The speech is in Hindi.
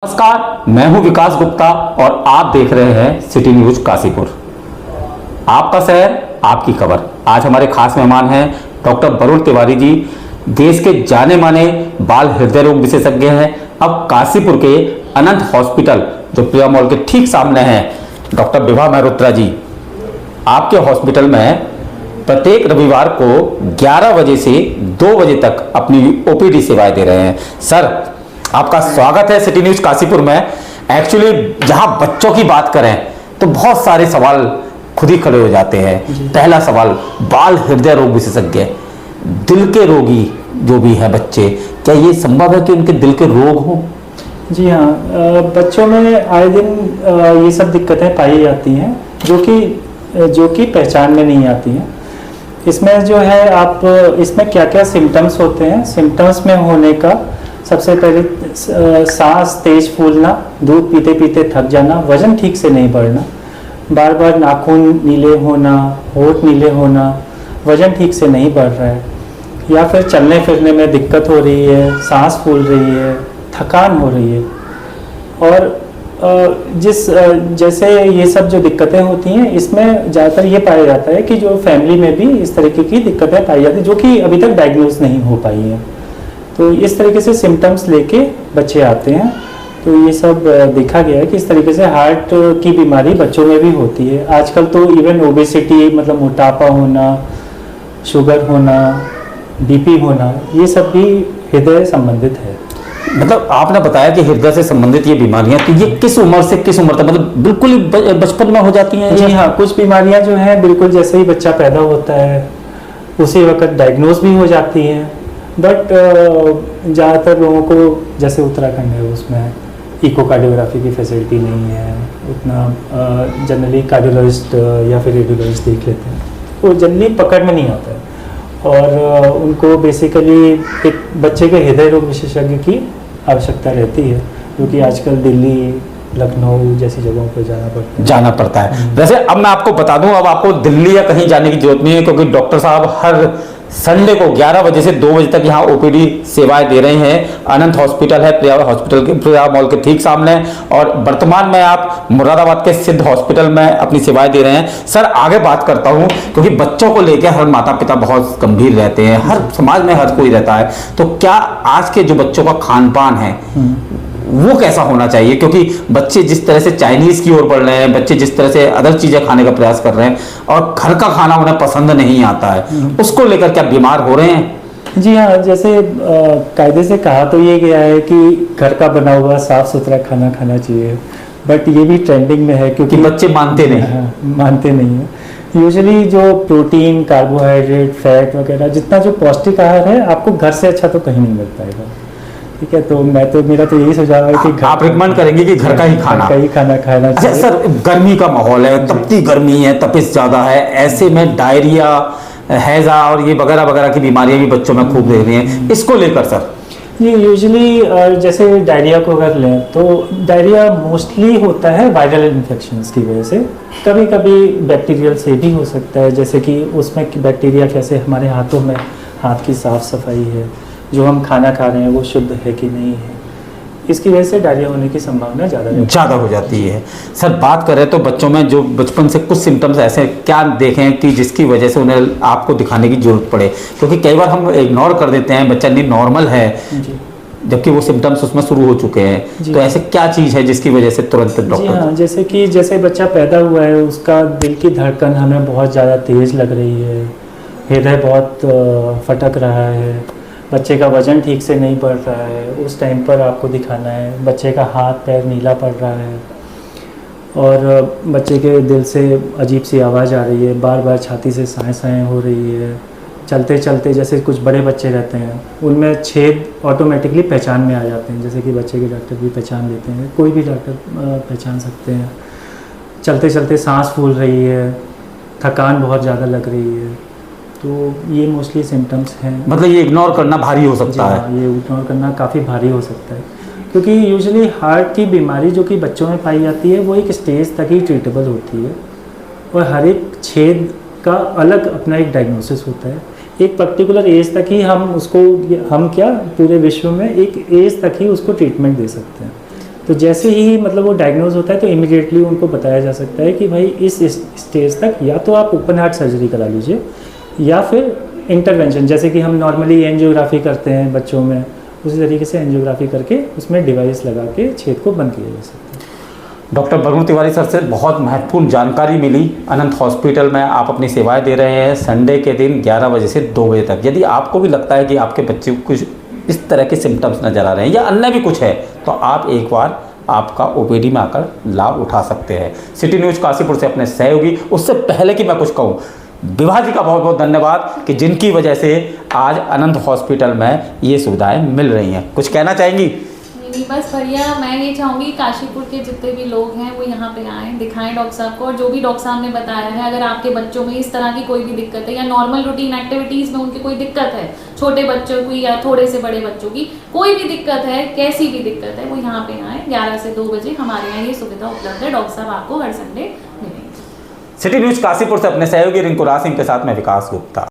नमस्कार, मैं हूं विकास गुप्ता और आप देख रहे हैं सिटी न्यूज काशीपुर। आपका शहर, आपकी खबर। आज हमारे खास मेहमान हैं डॉक्टर वरुण तिवारी जी, देश के जाने माने बाल हृदय रोग विशेषज्ञ हैं। अब काशीपुर के अनंत हॉस्पिटल जो प्रिया मॉल के ठीक सामने है, डॉक्टर विभा मेहरोत्रा जी आपके हॉस्पिटल में प्रत्येक रविवार को 11 बजे से 2 बजे तक अपनी ओपीडी सेवाएं दे रहे हैं। सर, आपका स्वागत है सिटी न्यूज काशीपुर में। एक्चुअली जहां बच्चों की बात करें तो बहुत सारे सवाल खुद ही खड़े हो जाते हैं। पहला सवाल, बाल हृदय रोग विशेषज्ञ, दिल के रोगी जो भी है बच्चे, क्या ये संभव है कि उनके दिल के रोग हो? जी हाँ, बच्चों में आए दिन ये सब दिक्कतें पाई जाती हैं जो कि पहचान में नहीं आती हैं। इसमें जो है आप इसमें क्या क्या सिम्टम्स होते हैं। सिम्टम्स में होने का सबसे पहले सांस तेज फूलना, दूध पीते पीते थक जाना, वजन ठीक से नहीं बढ़ना, बार बार नाखून नीले होना, होंठ नीले होना, वजन ठीक से नहीं बढ़ रहा है, या फिर चलने फिरने में दिक्कत हो रही है, सांस फूल रही है, थकान हो रही है। और जैसे ये सब जो दिक्कतें होती हैं, इसमें ज़्यादातर ये पाया जाता है कि जो फैमिली में भी इस तरीके की दिक्कतें पाई जाती हैं जो कि अभी तक डायग्नोज नहीं हो पाई हैं। तो इस तरीके से सिम्टम्स लेके बच्चे आते हैं। तो ये सब देखा गया है कि इस तरीके से हार्ट की बीमारी बच्चों में भी होती है। आजकल तो इवन ओबेसिटी, मतलब मोटापा होना, शुगर होना, बीपी होना, ये सब भी हृदय संबंधित है। मतलब आपने बताया कि हृदय से संबंधित ये बीमारियां, तो ये किस उम्र से किस उम्र तक, मतलब बिल्कुल ही बचपन में हो जाती हैं? जी हाँ, कुछ बीमारियां जो हैं बिल्कुल जैसे ही बच्चा पैदा होता है उसी वक्त डायग्नोज भी हो जाती हैं। बट ज़्यादातर लोगों को, जैसे उत्तराखंड है उसमें इकोकार्डियोग्राफी की फैसिलिटी नहीं है उतना, जनरली कार्डियोलॉजिस्ट या फिर रेडियोलॉजिस्ट देख लेते हैं, वो जनरली पकड़ में नहीं आता है। और उनको बेसिकली एक बच्चे के हृदय रोग विशेषज्ञ की आवश्यकता रहती है, क्योंकि आजकल दिल्ली, लखनऊ जैसी जगहों पर जाना पड़ता है। वैसे अब मैं आपको बता दूं, अब आपको दिल्ली या कहीं जाने की जरूरत नहीं है, क्योंकि डॉक्टर साहब हर संडे को 11 बजे से 2 बजे तक यहाँ ओपीडी सेवाएं दे रहे हैं। अनंत हॉस्पिटल है प्रिया हॉस्पिटल के, प्रिया मॉल के ठीक सामने, और वर्तमान में आप मुरादाबाद के सिद्ध हॉस्पिटल में अपनी सेवाएं दे रहे हैं। सर, आगे बात करता हूं, क्योंकि बच्चों को लेकर हर माता पिता बहुत गंभीर रहते हैं, हर समाज में हर कोई रहता है। तो क्या आज के जो बच्चों का खान पान है वो कैसा होना चाहिए? क्योंकि बच्चे जिस तरह से चाइनीज की ओर बढ़ रहे हैं, बच्चे जिस तरह से अदर चीजें खाने का प्रयास कर रहे हैं और घर का खाना उन्हें पसंद नहीं आता है, उसको लेकर क्या बीमार हो रहे हैं? जी हाँ, जैसे कायदे से कहा तो ये गया है कि घर का बना हुआ साफ सुथरा खाना खाना चाहिए, बट ये भी ट्रेंडिंग में है क्योंकि बच्चे मानते नहीं। मानते नहीं है। यूजुअली जो प्रोटीन, कार्बोहाइड्रेट, फैट वगैरह, जितना जो पौष्टिक आहार है, आपको घर से अच्छा तो कहीं नहीं मिल पाएगा। ठीक है, तो मेरा तो यही सुझाव है कि आप रिकमेंड करेंगे कि घर का ही खाना खाना चाहिए। सर, गर्मी का माहौल है, तपती गर्मी है, तपिश ज्यादा है, ऐसे में डायरिया, हैजा और ये वगैरह वगैरह की बीमारियां भी बच्चों में खूब देख रही हैं, इसको लेकर सर? ये यूजुअली जैसे डायरिया को अगर लें तो डायरिया मोस्टली होता है वायरल इन्फेक्शंस की वजह से, कभी कभी बैक्टीरियल से भी हो सकता है। जैसे कि उसमें बैक्टीरिया कैसे, हमारे हाथों में हाथ की साफ सफाई है, जो हम खाना खा रहे हैं वो शुद्ध है कि नहीं है, इसकी वजह से डायरिया होने की संभावना ज़्यादा हो जाती है। सर, बात करें तो बच्चों में जो बचपन से कुछ सिम्टम्स ऐसे क्या देखें कि जिसकी वजह से उन्हें आपको दिखाने की जरूरत पड़े? क्योंकि कई बार हम इग्नोर कर देते हैं, बच्चा नहीं नॉर्मल है, जबकि वो सिम्टम्स उसमें शुरू हो चुके हैं। तो ऐसे क्या चीज़ है जिसकी वजह से तुरंत डॉक्टर? हाँ, जैसे बच्चा पैदा हुआ है, उसका दिल की धड़कन हमें बहुत ज़्यादा तेज़ लग रही है, हृदय बहुत फटक रहा है, बच्चे का वजन ठीक से नहीं बढ़ रहा है, उस टाइम पर आपको दिखाना है। बच्चे का हाथ पैर नीला पड़ रहा है और बच्चे के दिल से अजीब सी आवाज़ आ रही है, बार बार छाती से साएं हो रही है, चलते चलते जैसे कुछ बड़े बच्चे रहते हैं उनमें छेद ऑटोमेटिकली पहचान में आ जाते हैं, जैसे कि बच्चे के डॉक्टर भी पहचान लेते हैं, कोई भी डॉक्टर पहचान सकते हैं। चलते चलते सांस फूल रही है, थकान बहुत ज़्यादा लग रही है, तो ये मोस्टली सिम्टम्स हैं। मतलब ये इग्नोर करना भारी हो सकता है? ये इग्नोर करना काफ़ी भारी हो सकता है, क्योंकि यूजुअली हार्ट की बीमारी जो कि बच्चों में पाई जाती है वो एक स्टेज तक ही ट्रीटेबल होती है, और हर एक छेद का अलग अपना एक डायग्नोसिस होता है। एक पर्टिकुलर एज तक ही हम पूरे विश्व में एक एज तक ही उसको ट्रीटमेंट दे सकते हैं। तो जैसे ही मतलब वो डायग्नोज होता है तो इमिडिएटली उनको बताया जा सकता है कि भाई इस स्टेज तक या तो आप ओपन हार्ट सर्जरी करा लीजिए या फिर इंटरवेंशन, जैसे कि हम नॉर्मली एंजियोग्राफी करते हैं बच्चों में, उसी तरीके से एंजियोग्राफी करके उसमें डिवाइस लगा के छेद को बंद किया जा सकता है। डॉक्टर वरुण तिवारी सर से बहुत महत्वपूर्ण जानकारी मिली। अनंत हॉस्पिटल में आप अपनी सेवाएं दे रहे हैं संडे के दिन 11 बजे से 2 बजे तक। यदि आपको भी लगता है कि आपके बच्चे को कुछ इस तरह के सिम्टम्स नज़र आ रहे हैं या अन्य भी कुछ है, तो आप एक बार आपका ओपीडी में आकर लाभ उठा सकते हैं। सिटी न्यूज़ काशीपुर से अपने सहयोगी, उससे पहले कि मैं कुछ कहूँ, विभा जी का बहुत बहुत धन्यवाद कि जिनकी वजह से आज अनंत हॉस्पिटल में ये सुविधाएं मिल रही हैं। कुछ कहना चाहेंगी? नहीं, बस बढ़िया। मैं ये चाहूँगी काशीपुर के जितने भी लोग हैं वो यहाँ पे आएँ, दिखाएं डॉक्टर साहब को, और जो भी डॉक्टर साहब ने बताया है, अगर आपके बच्चों में इस तरह की कोई भी दिक्कत है या नॉर्मल रूटीन एक्टिविटीज़ में उनकी कोई दिक्कत है, छोटे बच्चों की या थोड़े से बड़े बच्चों की कोई भी दिक्कत है, कैसी भी दिक्कत है, वो यहाँ पे आएँ। 11 से 2 बजे हमारे यहाँ ये सुविधा उपलब्ध है। डॉक्टर साहब आपको हर संडे मिलेंगे। सिटी न्यूज़ काशीपुर से अपने सहयोगी रिंकू राज सिंह के साथ मैं विकास गुप्ता।